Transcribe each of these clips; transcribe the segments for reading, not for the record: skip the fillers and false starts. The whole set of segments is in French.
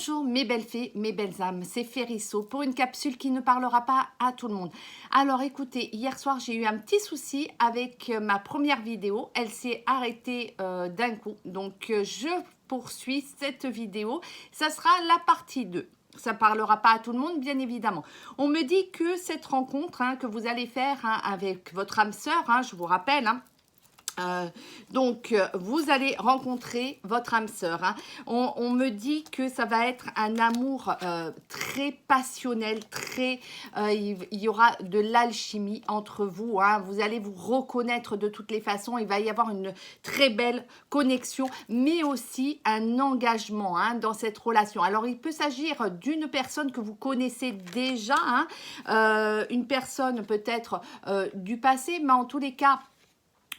Bonjour mes belles fées, mes belles âmes, c'est Férisso pour une capsule qui ne parlera pas à tout le monde. Alors écoutez, hier soir j'ai eu un petit souci avec ma première vidéo, elle s'est arrêtée d'un coup, donc je poursuis cette vidéo, ça sera la partie 2. Ça ne parlera pas à tout le monde, bien évidemment. On me dit que cette rencontre que vous allez faire avec votre âme sœur, je vous rappelle, vous allez rencontrer votre âme sœur. On me dit que ça va être un amour très passionnel, il y aura de l'alchimie entre vous. Vous allez vous reconnaître de toutes les façons. Il va y avoir une très belle connexion, mais aussi un engagement dans cette relation. Alors, il peut s'agir d'une personne que vous connaissez déjà, une personne peut-être du passé, mais en tous les cas,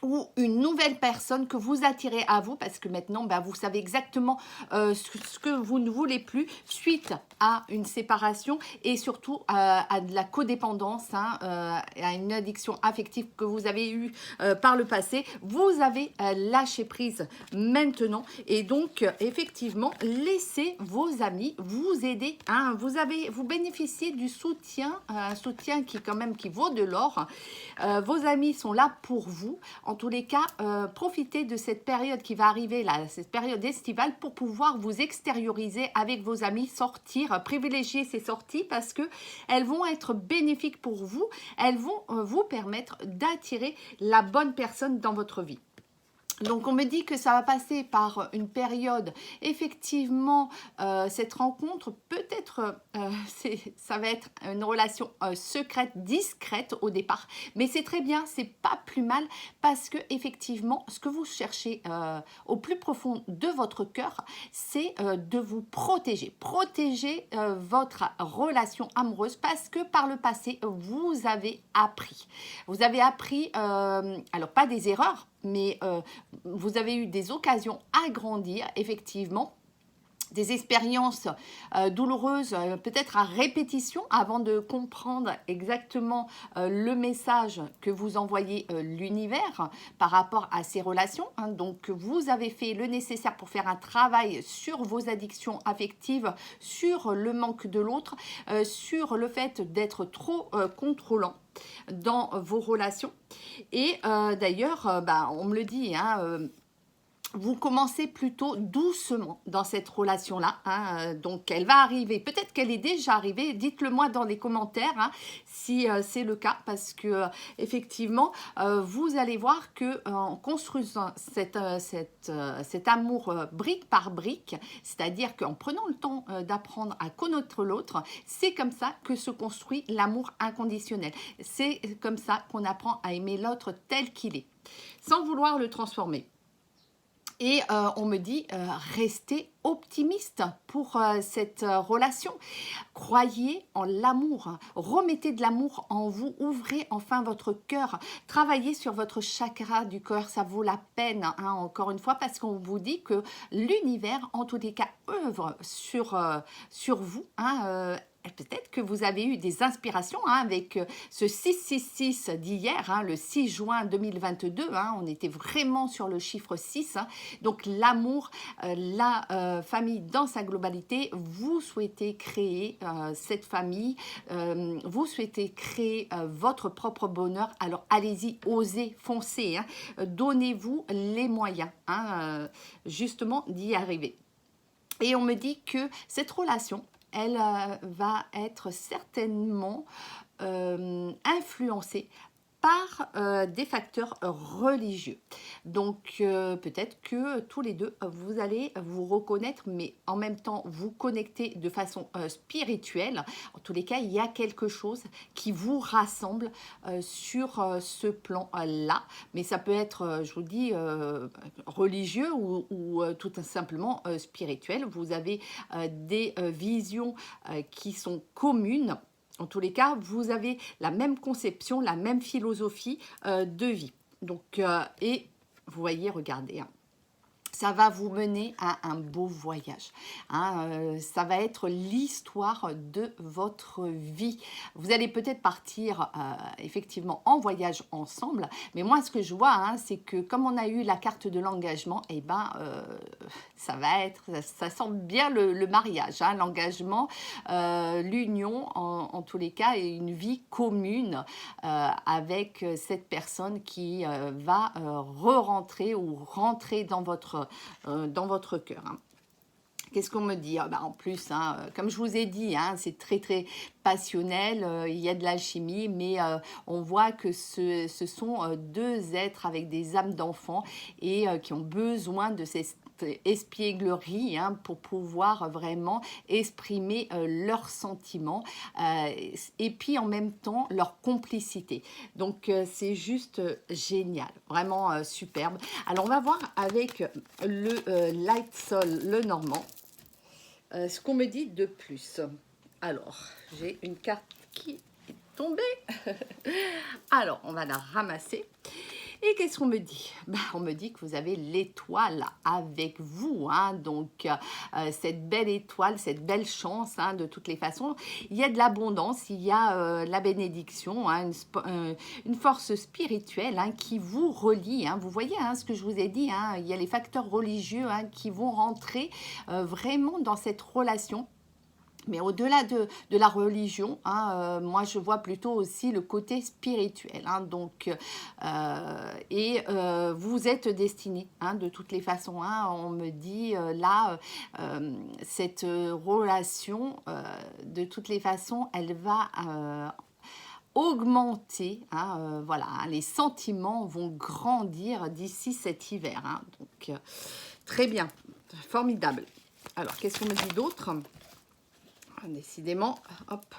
ou une nouvelle personne que vous attirez à vous parce que maintenant, vous savez exactement ce que vous ne voulez plus suite à une séparation et surtout à de la codépendance, à une addiction affective que vous avez eue par le passé. Vous avez lâché prise maintenant et donc, effectivement, laissez vos amis vous aider. Vous bénéficiez du soutien, un soutien qui vaut de l'or. Vos amis sont là pour vous. En tous les cas, profitez de cette période qui va arriver, là, cette période estivale, pour pouvoir vous extérioriser avec vos amis, sortir, privilégier ces sorties parce qu'elles vont être bénéfiques pour vous. Elles vont vous permettre d'attirer la bonne personne dans votre vie. Donc, on me dit que ça va passer par une période, effectivement, cette rencontre, peut-être, ça va être une relation secrète, discrète au départ, mais c'est très bien, c'est pas plus mal, parce que effectivement, ce que vous cherchez au plus profond de votre cœur, c'est de vous protéger, votre relation amoureuse, parce que par le passé, vous avez appris, alors pas des erreurs, mais vous avez eu des occasions à grandir, effectivement, des expériences douloureuses, peut-être à répétition, avant de comprendre exactement le message que vous envoyez l'univers par rapport à ces relations. Donc, vous avez fait le nécessaire pour faire un travail sur vos addictions affectives, sur le manque de l'autre, sur le fait d'être trop contrôlant dans vos relations. Et d'ailleurs, on me le dit, vous commencez plutôt doucement dans cette relation-là. Donc, elle va arriver. Peut-être qu'elle est déjà arrivée. Dites-le moi dans les commentaires si c'est le cas. Parce que, effectivement, vous allez voir qu'en construisant cet amour brique par brique, c'est-à-dire qu'en prenant le temps d'apprendre à connaître l'autre, c'est comme ça que se construit l'amour inconditionnel. C'est comme ça qu'on apprend à aimer l'autre tel qu'il est, sans vouloir le transformer. Et on me dit, restez optimiste pour cette relation. Croyez en l'amour. Remettez de l'amour en vous. Ouvrez enfin votre cœur. Travaillez sur votre chakra du cœur. Ça vaut la peine, encore une fois, parce qu'on vous dit que l'univers, en tous les cas, œuvre sur vous. Peut-être que vous avez eu des inspirations avec ce 666 d'hier, le 6 juin 2022. On était vraiment sur le chiffre 6. Donc, l'amour, la famille dans sa globalité. Vous souhaitez créer cette famille. Vous souhaitez créer votre propre bonheur. Alors, allez-y, osez, foncez. Donnez-vous les moyens, justement, d'y arriver. Et on me dit que cette relation, elle va être certainement influencée par des facteurs religieux. Donc, peut-être que tous les deux, vous allez vous reconnaître, mais en même temps, vous connecter de façon spirituelle. En tous les cas, il y a quelque chose qui vous rassemble sur ce plan-là. Mais ça peut être, je vous dis, religieux ou tout simplement spirituel. Vous avez des visions qui sont communes. En tous les cas, vous avez la même conception, la même philosophie de vie. Donc, et vous voyez, regardez, ça va vous mener à un beau voyage. Ça va être l'histoire de votre vie. Vous allez peut-être partir effectivement en voyage ensemble, mais moi ce que je vois, c'est que comme on a eu la carte de l'engagement, ça va être, ça sent bien le mariage, l'engagement, l'union en tous les cas, et une vie commune avec cette personne qui va re-rentrer ou rentrer dans votre cœur. Qu'est-ce qu'on me dit? En plus, comme je vous ai dit, c'est très très passionnel, il y a de l'alchimie, mais on voit que ce sont deux êtres avec des âmes d'enfants et qui ont besoin de cette espièglerie pour pouvoir vraiment exprimer leurs sentiments et puis en même temps leur complicité. Donc c'est juste génial, vraiment superbe. Alors on va voir avec le Light Soul le Normand ce qu'on me dit de plus. Alors j'ai une carte qui est tombée. Alors on va la ramasser. Et qu'est-ce qu'on me dit? On me dit que vous avez l'étoile avec vous, donc cette belle étoile, cette belle chance, de toutes les façons. Il y a de l'abondance, il y a la bénédiction, une force spirituelle qui vous relie. Vous voyez ce que je vous ai dit, il y a les facteurs religieux qui vont rentrer vraiment dans cette relation. Mais au-delà de la religion, moi je vois plutôt aussi le côté spirituel. Vous êtes destinés de toutes les façons. On me dit là, cette relation, de toutes les façons, elle va augmenter. Voilà, les sentiments vont grandir d'ici cet hiver. Donc, très bien, formidable. Alors, qu'est-ce qu'on me dit d'autre ? Décidément, hop,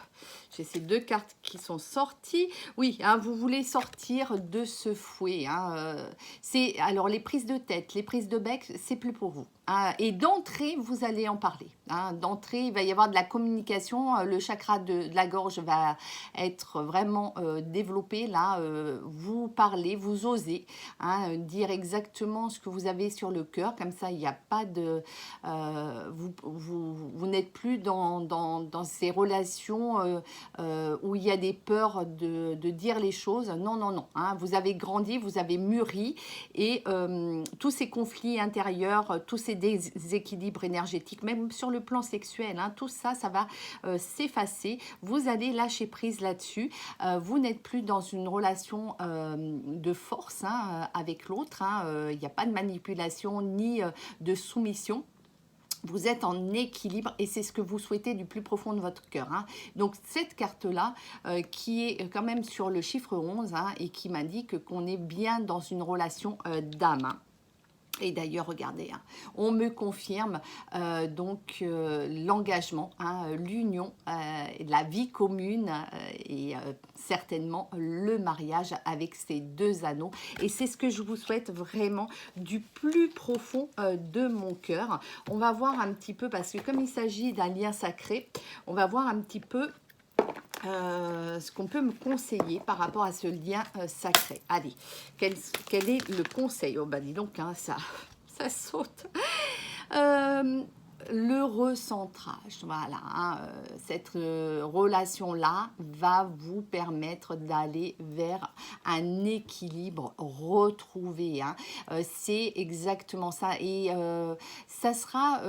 j'ai ces deux cartes qui sont sorties. Oui, vous voulez sortir de ce fouet. Alors, les prises de tête, les prises de bec, c'est plus pour vous. Et d'entrée, vous allez en parler. D'entrée, il va y avoir de la communication. Le chakra de la gorge va être vraiment développé. Là, vous parlez, vous osez dire exactement ce que vous avez sur le cœur. Comme ça, il n'y a pas de... vous n'êtes plus dans ces relations où il y a des peurs de dire les choses. Non, non, non. Vous avez grandi, vous avez mûri et tous ces conflits intérieurs, tous ces déséquilibres énergétiques, même sur le plan sexuel, tout ça, ça va s'effacer. Vous allez lâcher prise là-dessus. Vous n'êtes plus dans une relation de force avec l'autre. Il n'y a pas de manipulation ni de soumission. Vous êtes en équilibre et c'est ce que vous souhaitez du plus profond de votre cœur. Donc, cette carte-là, qui est quand même sur le chiffre 11 et qui m'indique qu'on est bien dans une relation d'âme. Et d'ailleurs, regardez, on me confirme l'engagement, l'union, la vie commune et certainement le mariage avec ces deux anneaux. Et c'est ce que je vous souhaite vraiment du plus profond de mon cœur. On va voir un petit peu, parce que comme il s'agit d'un lien sacré, on va voir un petit peu ce qu'on peut me conseiller par rapport à ce lien sacré. Allez, quel est le conseil? Oh, dis donc, ça saute. Le recentrage, voilà, cette relation-là va vous permettre d'aller vers un équilibre retrouvé. C'est exactement ça. Et ça sera,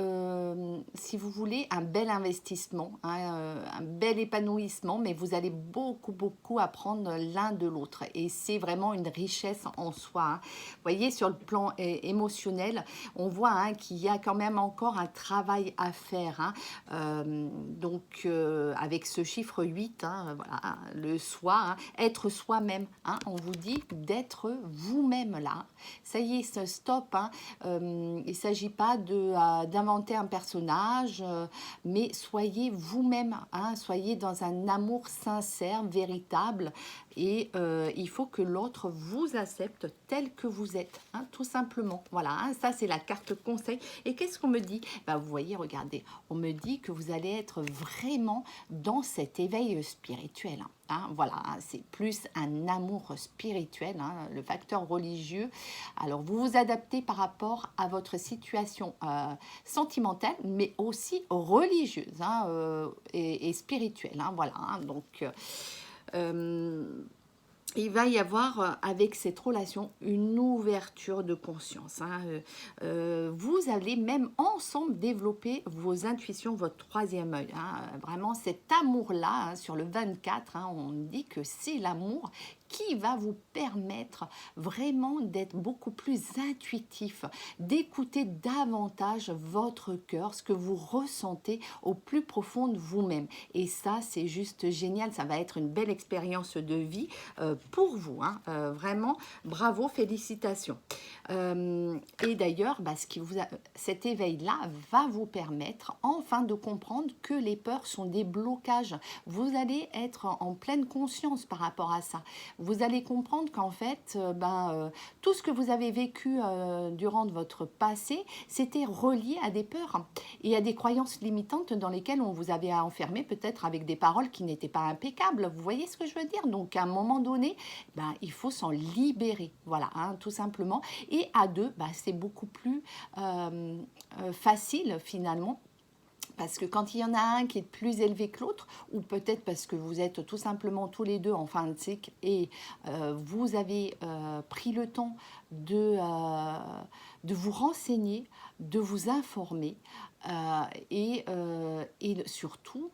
si vous voulez, un bel investissement, un bel épanouissement, mais vous allez beaucoup, beaucoup apprendre l'un de l'autre. Et c'est vraiment une richesse en soi. Vous voyez, sur le plan émotionnel, on voit qu'il y a quand même encore un travail à faire. Avec ce chiffre 8, voilà, le soi, être soi-même. On vous dit d'être vous-même là. Ça y est, stop. Il ne s'agit pas d'inventer un personnage, mais soyez vous-même. Soyez dans un amour sincère, véritable Et il faut que l'autre vous accepte tel que vous êtes, hein, tout simplement. Voilà, hein, ça c'est la carte conseil. Et qu'est-ce qu'on me dit? Ben, vous voyez, regardez, on me dit que vous allez être vraiment dans cet éveil spirituel. Hein, voilà, hein, c'est plus un amour spirituel, hein, le facteur religieux. Alors, vous vous adaptez par rapport à votre situation sentimentale, mais aussi religieuse, hein, et spirituelle. Hein, voilà, hein, donc... il va y avoir avec cette relation une ouverture de conscience. Hein. Vous allez même ensemble développer vos intuitions, votre troisième œil. Hein. Vraiment cet amour-là, hein, sur le 24, hein, on dit que c'est l'amour qui va vous permettre vraiment d'être beaucoup plus intuitif, d'écouter davantage votre cœur, ce que vous ressentez au plus profond de vous-même. Et ça, c'est juste génial. Ça va être une belle expérience de vie pour vous. Hein. Vraiment, bravo, félicitations. Et d'ailleurs, bah, cet éveil-là va vous permettre enfin de comprendre que les peurs sont des blocages. Vous allez être en pleine conscience par rapport à ça. Vous allez comprendre qu'en fait, tout ce que vous avez vécu durant votre passé, c'était relié à des peurs et à des croyances limitantes dans lesquelles on vous avait enfermé peut-être avec des paroles qui n'étaient pas impeccables. Vous voyez ce que je veux dire? Donc, à un moment donné, il faut s'en libérer. Voilà, hein, tout simplement. Et à deux, c'est beaucoup plus facile finalement. Parce que quand il y en a un qui est plus élevé que l'autre, ou peut-être parce que vous êtes tout simplement tous les deux en fin de cycle et vous avez pris le temps de vous renseigner, de vous informer et surtout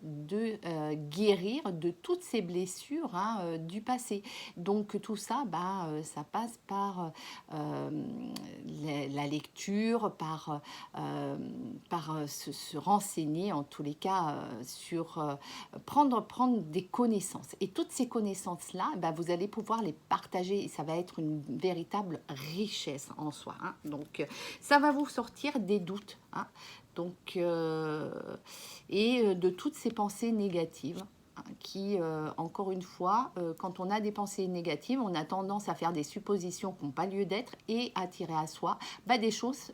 de guérir de toutes ces blessures, hein, du passé. Donc tout ça, ça passe par la lecture, par se renseigner en tous les cas sur prendre des connaissances. Et toutes ces connaissances-là, vous allez pouvoir les partager et ça va être une véritable richesse en soi. Hein. Donc ça va vous sortir des doutes. Hein. Donc, et de toutes ces pensées négatives qui, encore une fois, quand on a des pensées négatives, on a tendance à faire des suppositions qui n'ont pas lieu d'être et attirer à soi des choses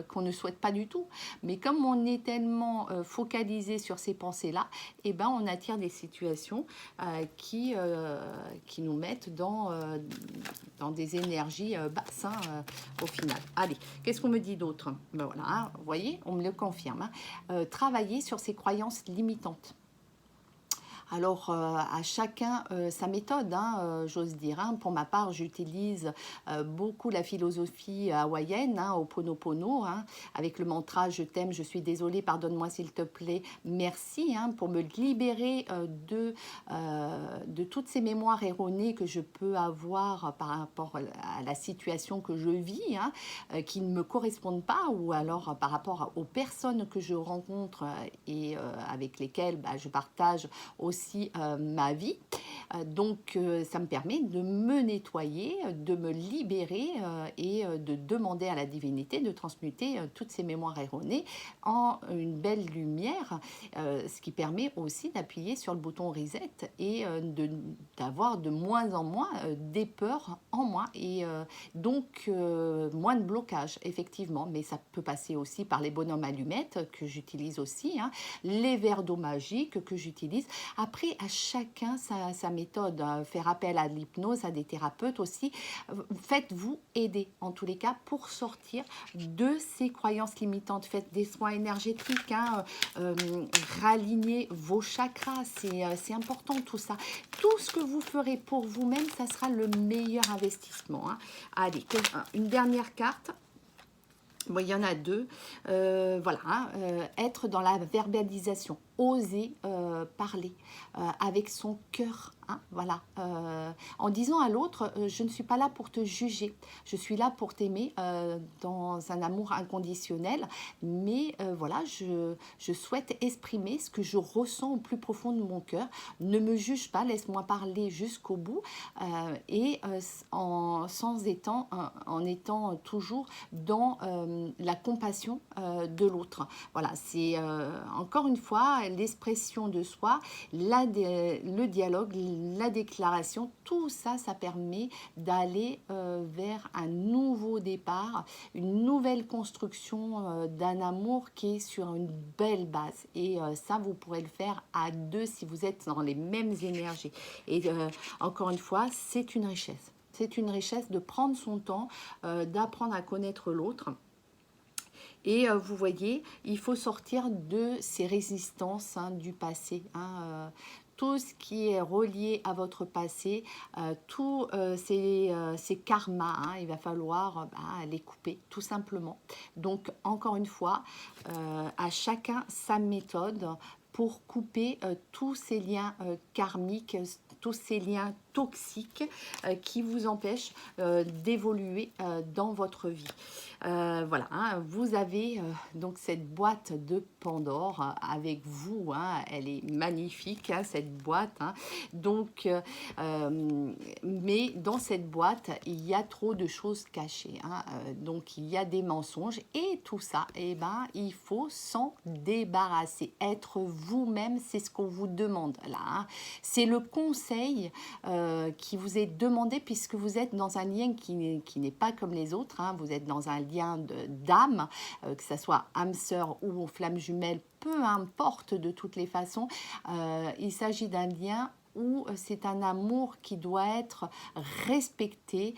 qu'on ne souhaite pas du tout. Mais comme on est tellement focalisé sur ces pensées-là, on attire des situations qui nous mettent dans des énergies basses, au final. Allez, qu'est-ce qu'on me dit d'autre? Voilà, hein, vous voyez, on me le confirme. Hein. Travailler sur ces croyances limitantes. Alors, à chacun sa méthode, hein, j'ose dire. Hein. Pour ma part, j'utilise beaucoup la philosophie hawaïenne, hein, Ho'oponopono, hein, avec le mantra « Je t'aime, je suis désolée, pardonne-moi s'il te plaît, merci hein, », pour me libérer de toutes ces mémoires erronées que je peux avoir par rapport à la situation que je vis, hein, qui ne me correspondent pas, ou alors par rapport aux personnes que je rencontre et avec lesquelles je partage aussi ma vie. Donc, ça me permet de me nettoyer, de me libérer et de demander à la divinité de transmuter toutes ces mémoires erronées en une belle lumière, ce qui permet aussi d'appuyer sur le bouton reset et d'avoir de moins en moins des peurs en moi et donc moins de blocage, effectivement. Mais ça peut passer aussi par les bonhommes allumettes que j'utilise aussi, hein, les verres d'eau magique que j'utilise. Après, à chacun sa méthode. Faire appel à l'hypnose, à des thérapeutes aussi. Faites-vous aider, en tous les cas, pour sortir de ces croyances limitantes. Faites des soins énergétiques, hein, ralignez vos chakras. C'est important, tout ça. Tout ce que vous ferez pour vous-même, ça sera le meilleur investissement. Hein. Allez, une dernière carte. Bon, il y en a deux. Voilà, hein, être dans la verbalisation, oser parler avec son cœur. Hein, voilà, en disant à l'autre, je ne suis pas là pour te juger, je suis là pour t'aimer dans un amour inconditionnel, mais voilà, je souhaite exprimer ce que je ressens au plus profond de mon cœur. Ne me juge pas, laisse-moi parler jusqu'au bout et en étant toujours dans la compassion de l'autre. Voilà, c'est encore une fois l'expression de soi, le dialogue, la déclaration, tout ça, ça permet d'aller vers un nouveau départ, une nouvelle construction d'un amour qui est sur une belle base. Et ça, vous pourrez le faire à deux si vous êtes dans les mêmes énergies. Et encore une fois, c'est une richesse. C'est une richesse de prendre son temps, d'apprendre à connaître l'autre. Et vous voyez, il faut sortir de ces résistances du passé. Tout ce qui est relié à votre passé, tous ces karmas, il va falloir les couper tout simplement. Donc encore une fois, à chacun sa méthode pour couper tous ces liens karmiques, tous ces liens toxiques qui vous empêchent d'évoluer dans votre vie. Voilà, vous avez donc cette boîte de Pandore avec vous, elle est magnifique cette boîte, donc mais dans cette boîte il y a trop de choses cachées, donc il y a des mensonges et tout ça, il faut s'en débarrasser, être vous-même, c'est ce qu'on vous demande là, c'est le conseil qui vous est demandé puisque vous êtes dans un lien qui n'est pas comme les autres, vous êtes dans un lien d'âme, que ce soit âme sœur ou flamme jumelle, peu importe de toutes les façons, il s'agit d'un lien où c'est un amour qui doit être respecté,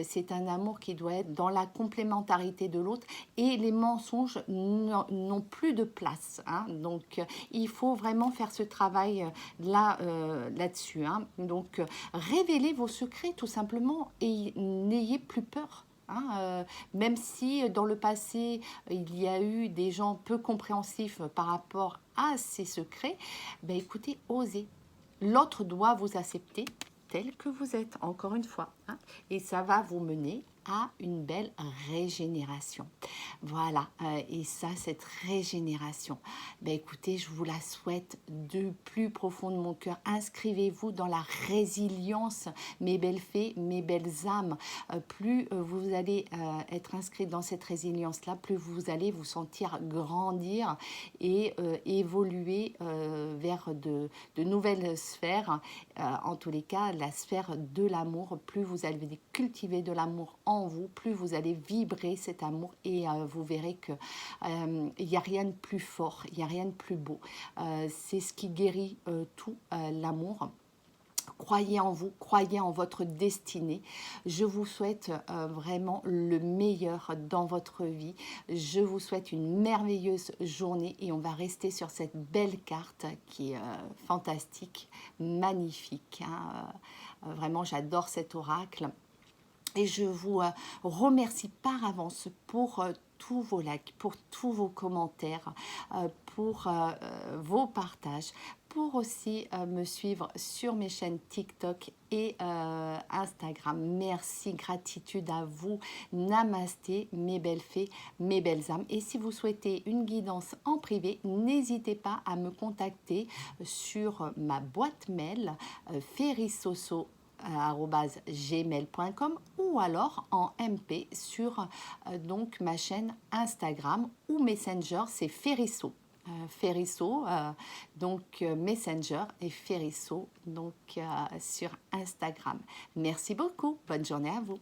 c'est un amour qui doit être dans la complémentarité de l'autre et les mensonges n'ont plus de place. Donc il faut vraiment faire ce travail là-dessus. Donc révélez vos secrets tout simplement et n'ayez plus peur. Même si dans le passé il y a eu des gens peu compréhensifs par rapport à ces secrets, écoutez, osez. L'autre doit vous accepter tel que vous êtes, encore une fois. Et ça va vous mener à une belle régénération. Voilà, et ça, cette régénération, écoutez, je vous la souhaite du plus profond de mon cœur. Inscrivez-vous dans la résilience, mes belles fées, mes belles âmes. Plus vous allez être inscrit dans cette résilience-là, plus vous allez vous sentir grandir et évoluer vers de nouvelles sphères. En tous les cas, la sphère de l'amour, plus vous allez cultiver de l'amour en vous, plus vous allez vibrer cet amour et vous verrez que il n'y a rien de plus fort, il n'y a rien de plus beau. C'est ce qui guérit tout, l'amour. Croyez en vous, croyez en votre destinée. Je vous souhaite vraiment le meilleur dans votre vie. Je vous souhaite une merveilleuse journée et on va rester sur cette belle carte qui est fantastique, magnifique. Vraiment, j'adore cet oracle. Et je vous remercie par avance pour tous vos likes, pour tous vos commentaires, pour vos partages, pour aussi me suivre sur mes chaînes TikTok et Instagram. Merci, gratitude à vous. Namasté, mes belles fées, mes belles âmes. Et si vous souhaitez une guidance en privé, n'hésitez pas à me contacter sur ma boîte mail ferrisoso@gmail.com ou alors en MP sur donc ma chaîne Instagram ou Messenger, c'est Ferrisso. Donc Messenger et Ferrisso donc sur Instagram. Merci beaucoup, bonne journée à vous.